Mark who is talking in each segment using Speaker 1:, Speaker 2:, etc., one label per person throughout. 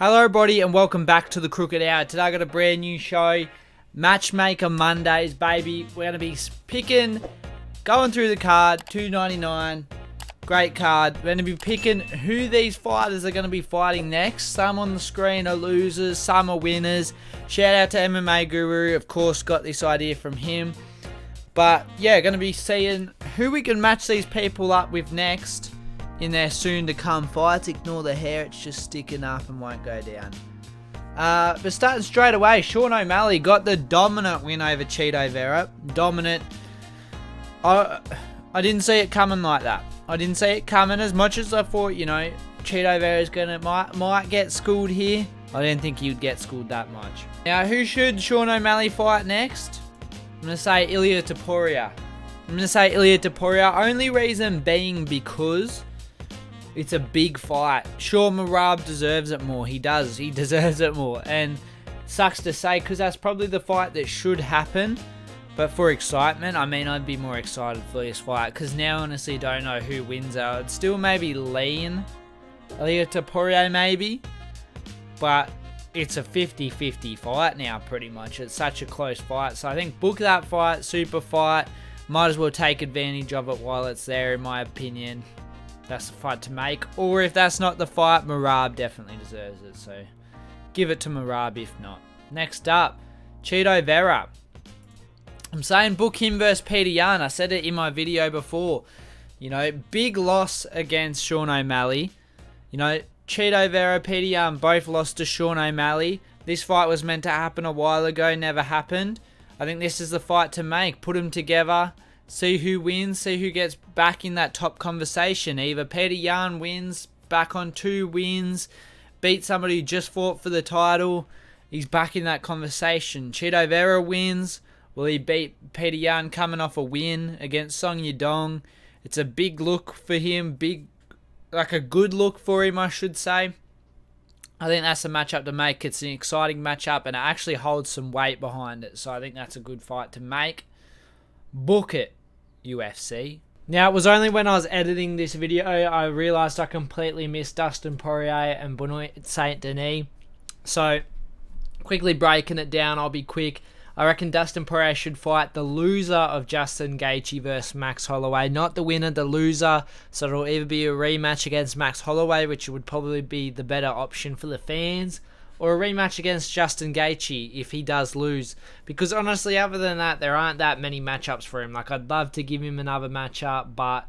Speaker 1: Hello everybody and welcome back to the Crooked Hour. Today I got a brand new show, Matchmaker Mondays, baby. We're going to be picking, going through the card, $2.99, great card. We're going to be picking who these fighters are going to be fighting next. Some on the screen are losers, some are winners. Shout out to MMA Guru, of course, got this idea from him. But yeah, going to be seeing who we can match these people up with next in their soon-to-come fights. Ignore the hair, it's just sticking up and won't go down. But starting straight away, Sean O'Malley got the dominant win over Chito Vera. Dominant. I didn't see it coming like that. I didn't see it coming as much as I thought, Chito Vera's might get schooled here. I didn't think he would get schooled that much. Now, who should Sean O'Malley fight next? I'm going to say Ilia Topuria. Only reason being because it's a big fight. Sure, Merab deserves it more. He does. He deserves it more. And sucks to say because that's probably the fight that should happen. But for excitement, I'd be more excited for this fight because now I honestly don't know who wins out. I'd still maybe lean Ilia Topuria maybe. But it's a 50-50 fight now pretty much. It's such a close fight. So I think book that fight. Super fight. Might as well take advantage of it while it's there in my opinion. That's the fight to make. Or if that's not the fight, Merab definitely deserves it. So give it to Merab if not. Next up, Chito Vera. I'm saying book him versus Petr Yan. I said it in my video before. Big loss against Sean O'Malley. Chito Vera, Petr Yan both lost to Sean O'Malley. This fight was meant to happen a while ago. Never happened. I think this is the fight to make. Put them together. See who wins, see who gets back in that top conversation. Either Petr Yan wins, back on 2 wins, beat somebody who just fought for the title, he's back in that conversation. Chito Vera wins, will he beat Petr Yan coming off a win against Song Yadong? It's a big look for him, a good look for him I should say. I think that's a matchup to make. It's an exciting matchup and it actually holds some weight behind it. So I think that's a good fight to make. Book it, UFC. Now, it was only when I was editing this video I realised I completely missed Dustin Poirier and Benoit Saint Denis. So, quickly breaking it down, I'll be quick. I reckon Dustin Poirier should fight the loser of Justin Gaethje versus Max Holloway. Not the winner, the loser. So it'll either be a rematch against Max Holloway, which would probably be the better option for the fans, or a rematch against Justin Gaethje if he does lose. Because honestly, other than that, there aren't that many matchups for him. I'd love to give him another matchup, but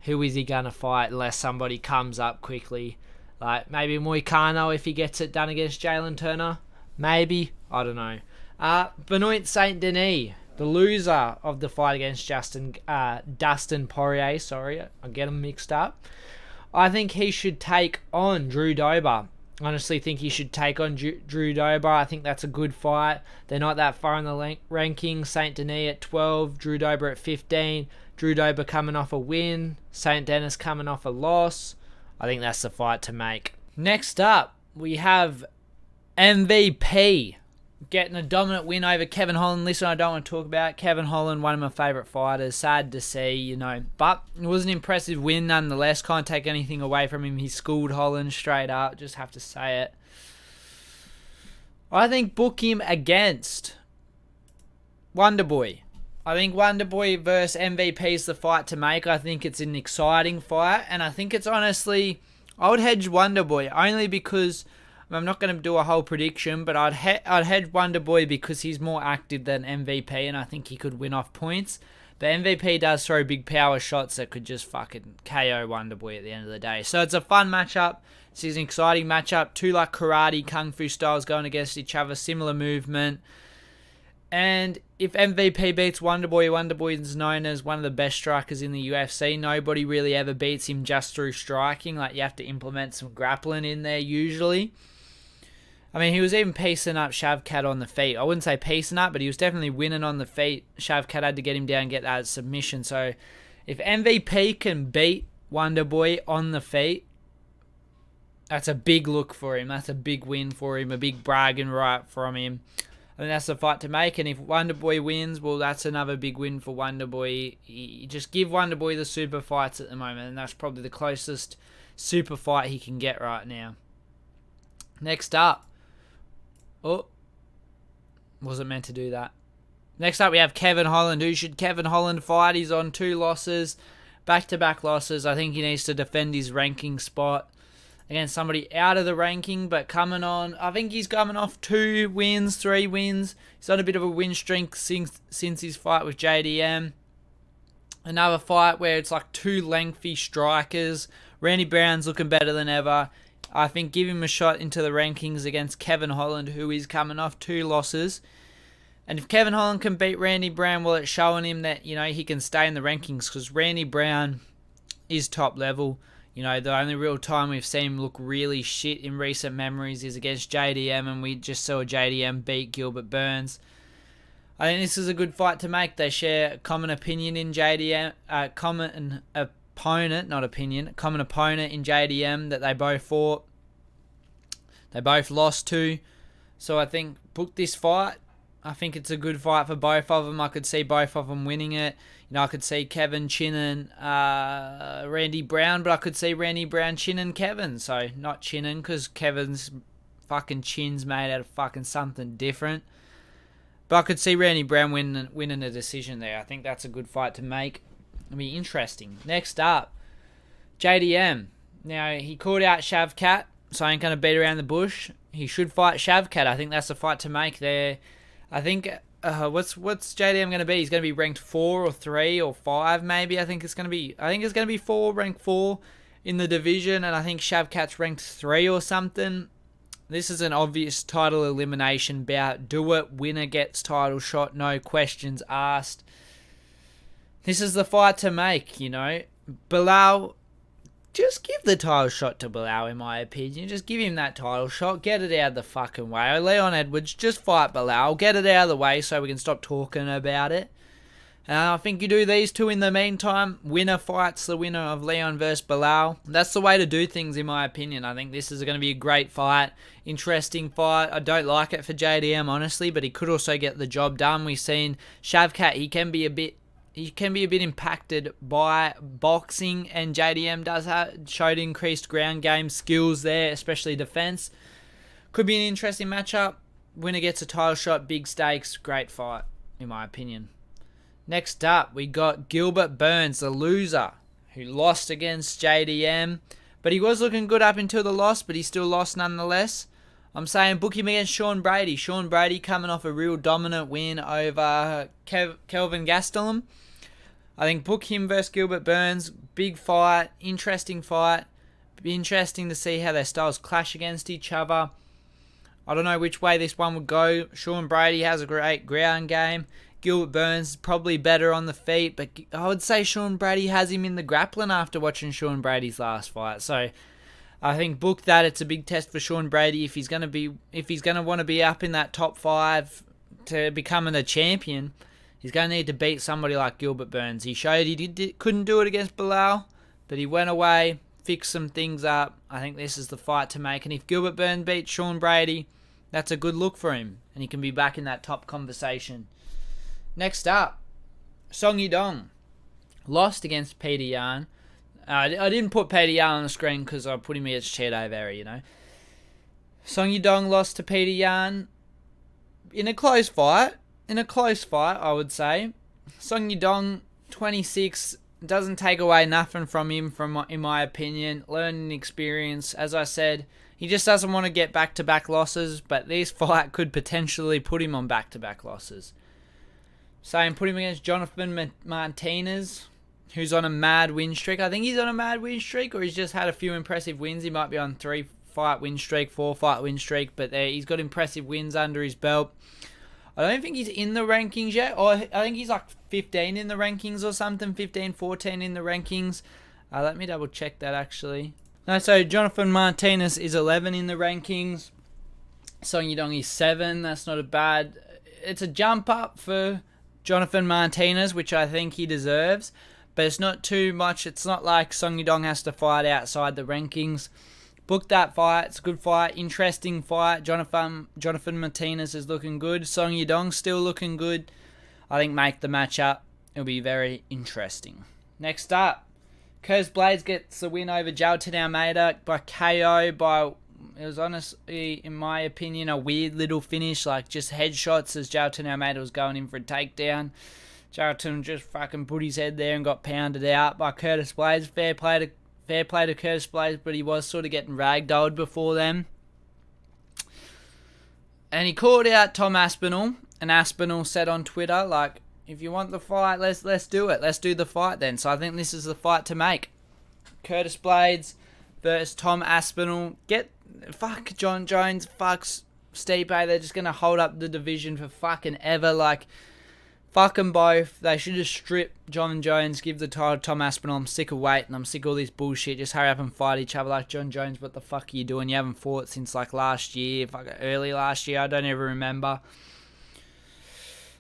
Speaker 1: who is he going to fight unless somebody comes up quickly? Maybe Moicano if he gets it done against Jalen Turner. Maybe. I don't know. Benoit Saint Denis, the loser of the fight against Dustin Poirier. Sorry, I get them mixed up. I think he should take on Drew Dober. Honestly think he should take on Drew Dober. I think that's a good fight. They're not that far in the ranking. Saint Denis at 12, Drew Dober at 15. Drew Dober coming off a win, Saint Denis coming off a loss. I think that's the fight to make. Next up, we have MVP getting a dominant win over Kevin Holland. Listen, I don't want to talk about Kevin Holland, one of my favourite fighters. Sad to see, but it was an impressive win nonetheless. Can't take anything away from him. He schooled Holland straight up. Just have to say it. I think book him against Wonderboy. I think Wonderboy versus MVP is the fight to make. I think it's an exciting fight, and I think it's honestly, I would hedge Wonderboy only because I'm not going to do a whole prediction, but I'd hedge Wonderboy because he's more active than MVP, and I think he could win off points. But MVP does throw big power shots that could just fucking KO Wonderboy at the end of the day. So it's a fun matchup. This is an exciting matchup. 2 karate, kung fu styles going against each other, similar movement. And if MVP beats Wonderboy, Wonderboy is known as one of the best strikers in the UFC. Nobody really ever beats him just through striking. You have to implement some grappling in there usually. He was even piecing up Shavkat on the feet. I wouldn't say piecing up, but he was definitely winning on the feet. Shavkat had to get him down and get that submission. So if MVP can beat Wonderboy on the feet, that's a big look for him. That's a big win for him, a big bragging right from him. I think that's the fight to make. And if Wonderboy wins, well, that's another big win for Wonderboy. You just give Wonderboy the super fights at the moment, and that's probably the closest super fight he can get right now. Next up. Oh. Wasn't meant to do that. Next up, we have Kevin Holland. Who should Kevin Holland fight? He's on 2 losses. Back-to-back losses. I think he needs to defend his ranking spot against somebody out of the ranking, but coming on, I think he's coming off 2 wins, 3 wins. He's on a bit of a win streak since his fight with JDM. Another fight where it's like 2 lengthy strikers. Randy Brown's looking better than ever. I think give him a shot into the rankings against Kevin Holland, who is coming off 2 losses. And if Kevin Holland can beat Randy Brown, well, it's showing him that, he can stay in the rankings, because Randy Brown is top level. The only real time we've seen him look really shit in recent memories is against JDM, and we just saw JDM beat Gilbert Burns. I think this is a good fight to make. They share a common opinion in JDM, common opponent in JDM that they both fought. They both lost to. So I think book this fight. I think it's a good fight for both of them. I could see both of them winning it. I could see Kevin chinning Randy Brown, but I could see Randy Brown chinning Kevin. So not chinning, because Kevin's fucking chin's made out of fucking something different. But I could see Randy Brown winning a decision there. I think that's a good fight to make. It'll be interesting. Next up, JDM. Now, he called out Shavkat, so I ain't going to beat around the bush. He should fight Shavkat. I think that's the fight to make there. I think, what's JDM going to be? He's going to be ranked 4 or 3 or 5 maybe. I think it's going to be 4, ranked 4 in the division, and I think Shavkat's ranked 3 or something. This is an obvious title elimination bout. Do it. Winner gets title shot. No questions asked. This is the fight to make, Bilal, just give the title shot to Bilal, in my opinion. Just give him that title shot. Get it out of the fucking way. Leon Edwards, just fight Bilal. Get it out of the way so we can stop talking about it. And I think you do these 2 in the meantime. Winner fights the winner of Leon versus Bilal. That's the way to do things, in my opinion. I think this is going to be a great fight. Interesting fight. I don't like it for JDM, honestly, but he could also get the job done. We've seen Shavkat, he can be a bit impacted by boxing, and JDM showed increased ground game skills there, especially defense. Could be an interesting matchup. Winner gets a title shot, big stakes, great fight, in my opinion. Next up, we got Gilbert Burns, the loser, who lost against JDM, but he was looking good up until the loss, but he still lost nonetheless. I'm saying book him against Sean Brady. Sean Brady coming off a real dominant win over Kelvin Gastelum. I think book him versus Gilbert Burns. Big fight, interesting fight. Be interesting to see how their styles clash against each other. I don't know which way this one would go. Sean Brady has a great ground game. Gilbert Burns is probably better on the feet, but I would say Sean Brady has him in the grappling after watching Sean Brady's last fight. So I think book that. It's a big test for Sean Brady if he's going to want to be up in that top 5 to becoming a champion. He's going to need to beat somebody like Gilbert Burns. He showed he couldn't do it against Bilal, but he went away, fixed some things up. I think this is the fight to make. And if Gilbert Burns beats Sean Brady, that's a good look for him, and he can be back in that top conversation. Next up, Song Yudong lost against Petr Yan. I didn't put Petr Yan on the screen because I put him against Chito Vera, Song Yudong lost to Petr Yan in a close fight. I would say. Song Yudong, 26, doesn't take away nothing from him, in my opinion. Learning experience, as I said. He just doesn't want to get back-to-back losses, but this fight could potentially put him on back-to-back losses. Saying put him against Jonathan Martinez, who's on a mad win streak. I think he's on a mad win streak, or he's just had a few impressive wins. He might be on 3-fight win streak, 4-fight win streak, but he's got impressive wins under his belt. I don't think he's in the rankings yet. Or I think he's like 15 in the rankings or something. 15, 14 in the rankings. Let me double check that actually. No, so Jonathan Martinez is 11 in the rankings. Song Yudong is 7. That's not a bad... It's a jump up for Jonathan Martinez, which I think he deserves. But it's not too much. It's not like Song Yudong has to fight outside the rankings. Book that fight. It's a good fight. Interesting fight. Jonathan Martinez is looking good. Song Yudong still looking good. I think make the matchup. It'll be very interesting. Next up, Curtis Blades gets the win over Jailton Almeida by KO by It was honestly, in my opinion, a weird little finish, like just headshots as Jailton Almeida was going in for a takedown. Jailton just fucking put his head there and got pounded out by Curtis Blades. Fair play to Curtis Blades, but he was sort of getting ragdolled before then. And he called out Tom Aspinall, and Aspinall said on Twitter, like, if you want the fight, let's do it. Let's do the fight then. So I think this is the fight to make. Curtis Blades versus Tom Aspinall. Fuck John Jones, fucks Stipe. They're just going to hold up the division for fucking ever. Like, fuck them both. They should just strip John Jones, give the title to Tom Aspinall. I'm sick of waiting. I'm sick of all this bullshit. Just hurry up and fight each other. Like, John Jones, what the fuck are you doing? You haven't fought since, like, last year. Early last year. I don't ever remember.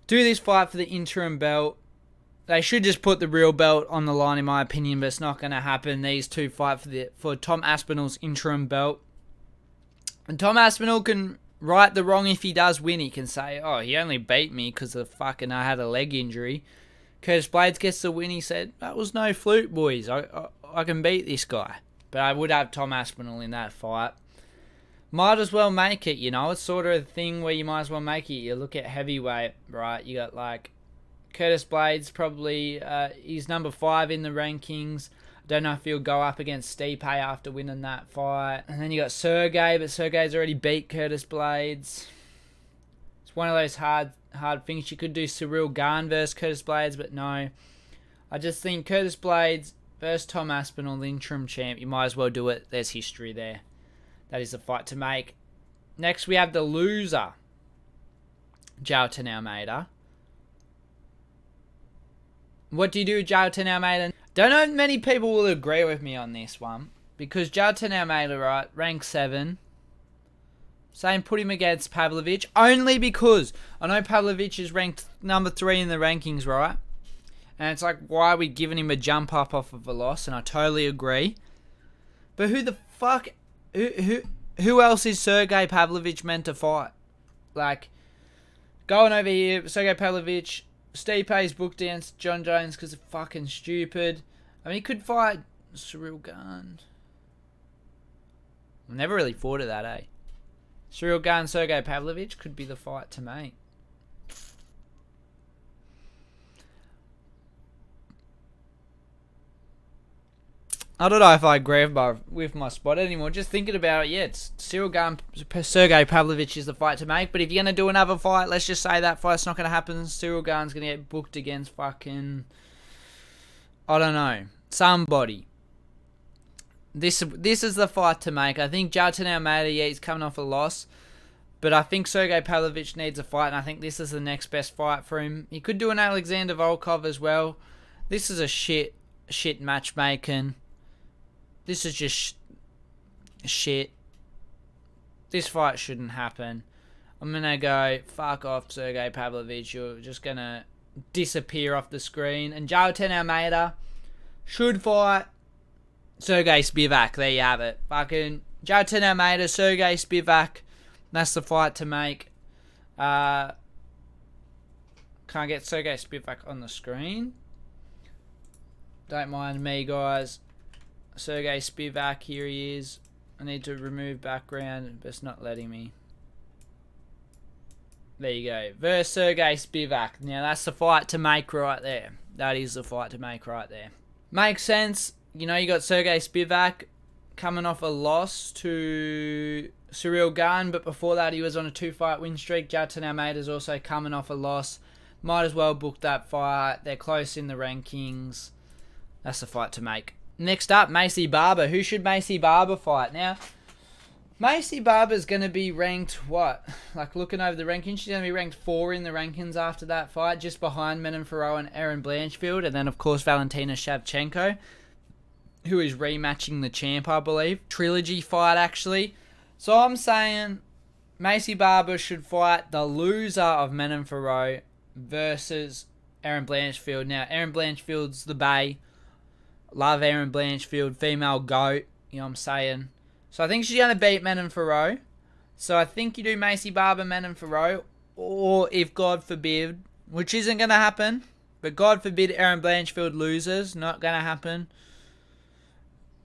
Speaker 1: Do this fight for the interim belt. They should just put the real belt on the line, in my opinion, but it's not going to happen. These two fight for Tom Aspinall's interim belt. And Tom Aspinall can right the wrong if he does win. He can say, oh, he only beat me because I had a leg injury. Curtis Blades gets the win. He said, that was no fluke, boys. I can beat this guy. But I would have Tom Aspinall in that fight. Might as well make it, you know. It's sort of a thing where you might as well make it. You look at heavyweight, right? You got, like, Curtis Blades, probably, he's number 5 in the rankings. I don't know if he'll go up against Stipe after winning that fight. And then you got Sergey, but Sergey's already beat Curtis Blades. It's one of those hard things. You could do Cyril Gane versus Curtis Blades, but no. I just think Curtis Blades versus Tom Aspinall, the interim champ. You might as well do it. There's history there. That is the fight to make. Next, we have the loser, Jailton Almeida. What do you do with Jailton Almeida? Don't know if many people will agree with me on this one. Because Jailton Almeida, right, rank 7. Saying put him against Pavlovich. Only because I know Pavlovich is ranked number 3 in the rankings, right? And it's like, why are we giving him a jump up off of a loss? And I totally agree. But who the fuck... Who else is Sergey Pavlovich meant to fight? Like, going over here, Sergey Pavlovich, Stipe's booked against John Jones because it's fucking stupid. I mean, he could fight Cyril Gane. I never really thought of that, eh? Cyril Gane, Sergey Pavlovich could be the fight to make. I don't know if I agree with my spot anymore. Just thinking about it, yeah, it's Cyril Gane, Sergey Pavlovich is the fight to make. But if you're going to do another fight, let's just say that fight's not going to happen. Cyril Gane's going to get booked against fucking, I don't know, somebody. This is the fight to make. I think Jailton Almeida, yeah, he's coming off a loss. But I think Sergey Pavlovich needs a fight, and I think this is the next best fight for him. He could do an Alexander Volkov as well. This is a shit matchmaking. This is just shit. This fight shouldn't happen. I'm going to go, fuck off, Sergey Pavlovich. You're just going to disappear off the screen. And Jailton Almeida should fight Sergey Spivak. There you have it. Fucking Jailton Almeida, Sergey Spivak. That's the fight to make. Can't get Sergey Spivak on the screen. Don't mind me, guys. Sergey Spivak, here he is. I need to remove background, but it's not letting me. There you go. Versus Sergey Spivak. Now, that's the fight to make right there. That is the fight to make right there. Makes sense. You know, you got Sergey Spivak coming off a loss to Cyril Gane, but before that, he was on a 2-fight win streak. Jailton Almeida's also coming off a loss. Might as well book that fight. They're close in the rankings. That's the fight to make. Next up, Macy Barber. Who should Macy Barber fight? Now, Macy Barber's going to be ranked, what? Like, looking over the rankings, she's going to be ranked 4 in the rankings after that fight, just behind Menon Farrow and Erin Blanchfield, and then, of course, Valentina Shevchenko, who is rematching the champ, I believe. Trilogy fight, actually. So I'm saying Macy Barber should fight the loser of Menon Farrow versus Erin Blanchfield. Now, Erin Blanchfield's the bae. Love Erin Blanchfield, female GOAT, you know what I'm saying? So I think she's going to beat Menon Farrow. So I think you do Macy Barber, Menon Farrow, or if God forbid, which isn't going to happen, but God forbid Erin Blanchfield loses, not going to happen.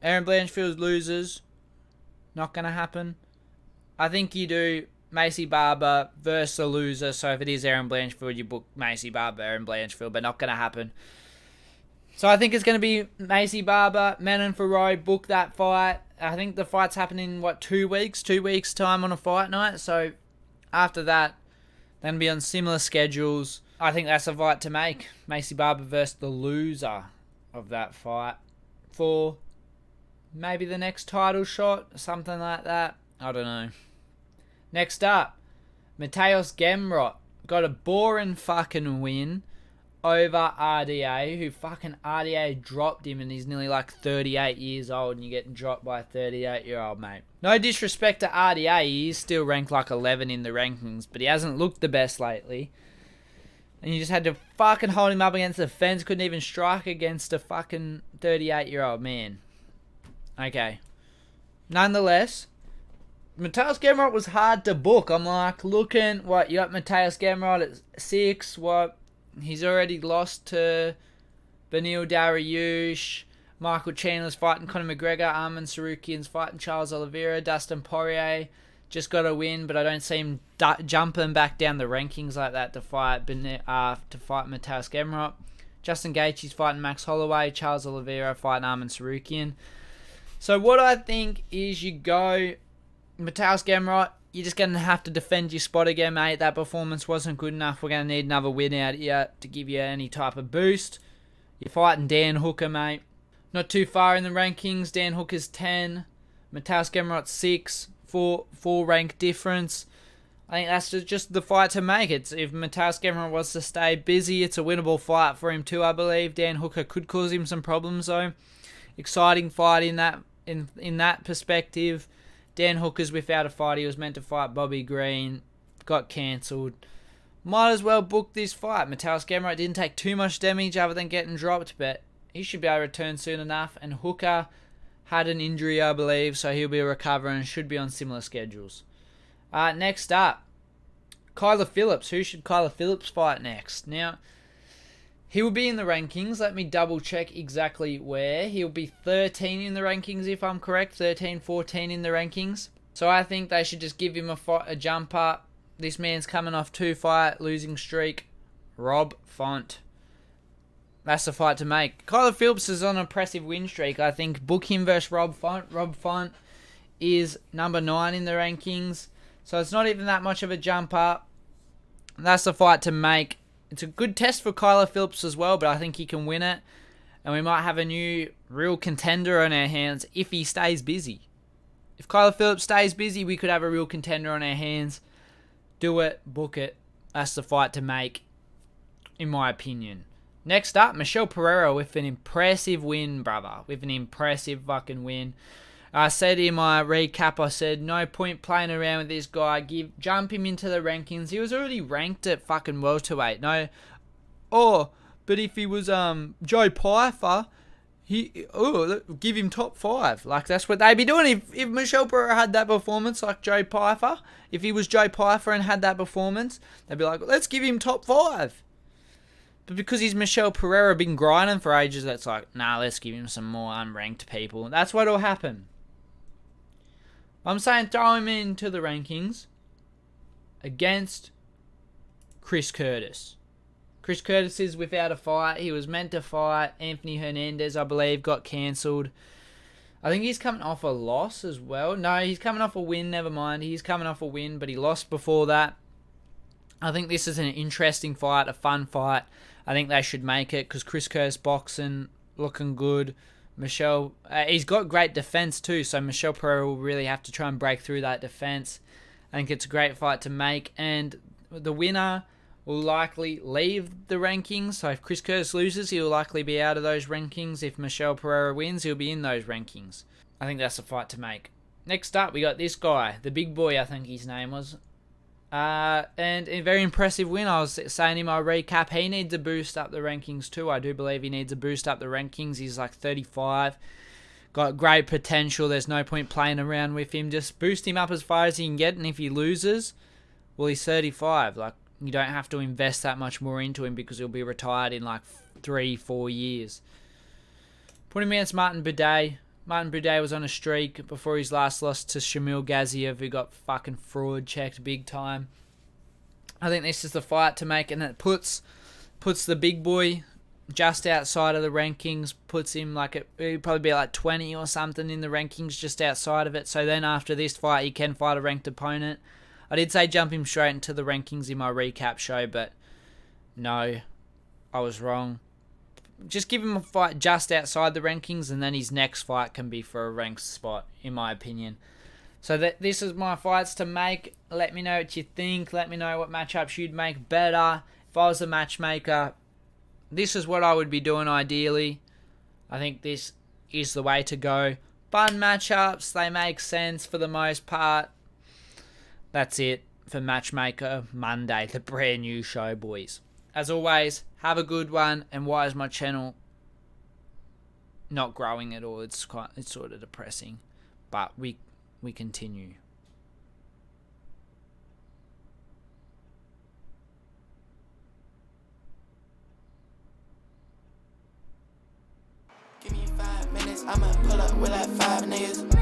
Speaker 1: Erin Blanchfield loses, not going to happen. I think you do Macy Barber versus the loser. So if it is Aaron Blanchfield, you book Macy Barber, Aaron Blanchfield, but not going to happen. So I think it's going to be Macy Barber, Manon Ferrari, book that fight. I think the fight's happening in, 2 weeks? 2 weeks' time on a fight night. So after that, they're going to be on similar schedules. I think that's a fight to make. Macy Barber versus the loser of that fight for maybe the next title shot, something like that. I don't know. Next up, Mateusz Gamrot got a boring fucking win over RDA, who fucking RDA dropped him, and he's nearly 38 years old, and you're getting dropped by a 38-year-old, mate. No disrespect to RDA, he is still ranked 11 in the rankings, but he hasn't looked the best lately. And you just had to fucking hold him up against the fence, couldn't even strike against a fucking 38-year-old man. Okay. Nonetheless, Mateusz Gamrot was hard to book. I'm looking, you got Mateusz Gamrot at 6, he's already lost to Beneil Dariush, Michael Chandler's fighting Conor McGregor, Arman Sarukian's fighting Charles Oliveira, Dustin Poirier just got a win, but I don't see him jumping back down the rankings like that to fight Mateusz Gamrot. Justin Gaethje's fighting Max Holloway, Charles Oliveira fighting Arman Sarukian. So what I think is you go Mateusz Gamrot, you're just going to have to defend your spot again, mate. That performance wasn't good enough. We're going to need another win out here to give you any type of boost. You're fighting Dan Hooker, mate. Not too far in the rankings. Dan Hooker's 10. Mateusz Gamrot's 6. Four rank difference. I think that's just the fight to make. If Mateusz Gamrot was to stay busy, it's a winnable fight for him too, I believe. Dan Hooker could cause him some problems, though. Exciting fight in that perspective. Dan Hooker's without a fight. He was meant to fight Bobby Green. Got cancelled. Might as well book this fight. Mateusz Gamrot didn't take too much damage other than getting dropped, but he should be able to return soon enough. And Hooker had an injury, I believe, so he'll be recovering and should be on similar schedules. Next up, Kyler Phillips. Who should Kyler Phillips fight next? Now, he will be in the rankings. Let me double check exactly where. He'll be 13 in the rankings, if I'm correct. 13, 14 in the rankings. So I think they should just give him a jump up. This man's coming off 2-fight losing streak. Rob Font. That's the fight to make. Kyler Phillips is on an impressive win streak. I think book him versus Rob Font. Rob Font is number 9 in the rankings. So it's not even that much of a jump up. That's the fight to make. It's a good test for Kyler Phillips as well, but I think he can win it. And we might have a new real contender on our hands if he stays busy. If Kyler Phillips stays busy, we could have a real contender on our hands. Do it. Book it. That's the fight to make, in my opinion. Next up, Michelle Pereira with an impressive win, brother. With an impressive fucking win. I said in my recap, I said, no point playing around with this guy. Jump him into the rankings. He was already ranked at fucking welterweight. No. Oh, but if he was Joe Pyfer, give him top 5. That's what they'd be doing. If Michelle Pereira had that performance like Joe Pyfer, if he was Joe Pyfer and had that performance, they'd be like, let's give him top 5. But because he's Michelle Pereira, been grinding for ages, that's nah, let's give him some more unranked people. That's what'll happen. I'm saying throw him into the rankings against Chris Curtis. Chris Curtis is without a fight. He was meant to fight Anthony Hernandez, I believe, got cancelled. I think he's coming off a loss as well. No, he's coming off a win, never mind. He's coming off a win, but he lost before that. I think this is an interesting fight, a fun fight. I think they should make it because Chris Curtis boxing, looking good. Michelle, he's got great defense too, so Michelle Pereira will really have to try and break through that defense. I think it's a great fight to make, and the winner will likely leave the rankings. So if Chris Curtis loses, he'll likely be out of those rankings. If Michelle Pereira wins, he'll be in those rankings. I think that's a fight to make. Next up, we got this guy, the big boy, I think his name was. And a very impressive win. I was saying in my recap, he needs to boost up the rankings too. I do believe he needs to boost up the rankings. He's 35. Got great potential. There's no point playing around with him. Just boost him up as far as he can get. And if he loses, well, he's 35. You don't have to invest that much more into him because he'll be retired in 3-4 years. Put him against Martin Buday. Martin Buday was on a streak before his last loss to Shamil Gaziev, who got fucking fraud checked big time. I think this is the fight to make, and it puts the big boy just outside of the rankings, puts him he'd probably be like 20 or something in the rankings, just outside of it. So then after this fight, he can fight a ranked opponent. I did say jump him straight into the rankings in my recap show, but no, I was wrong. Just give him a fight just outside the rankings, and then his next fight can be for a ranked spot, in my opinion. So this is my fights to make. Let me know what you think. Let me know what matchups you'd make better. If I was a matchmaker, this is what I would be doing ideally. I think this is the way to go. Fun matchups. They make sense for the most part. That's it for Matchmaker Monday, the brand new show, boys. As always, have a good one. And why is my channel not growing at all? It's sort of depressing, but we continue.
Speaker 2: Give me 5 minutes, I'ma pull up with like 5 niggas.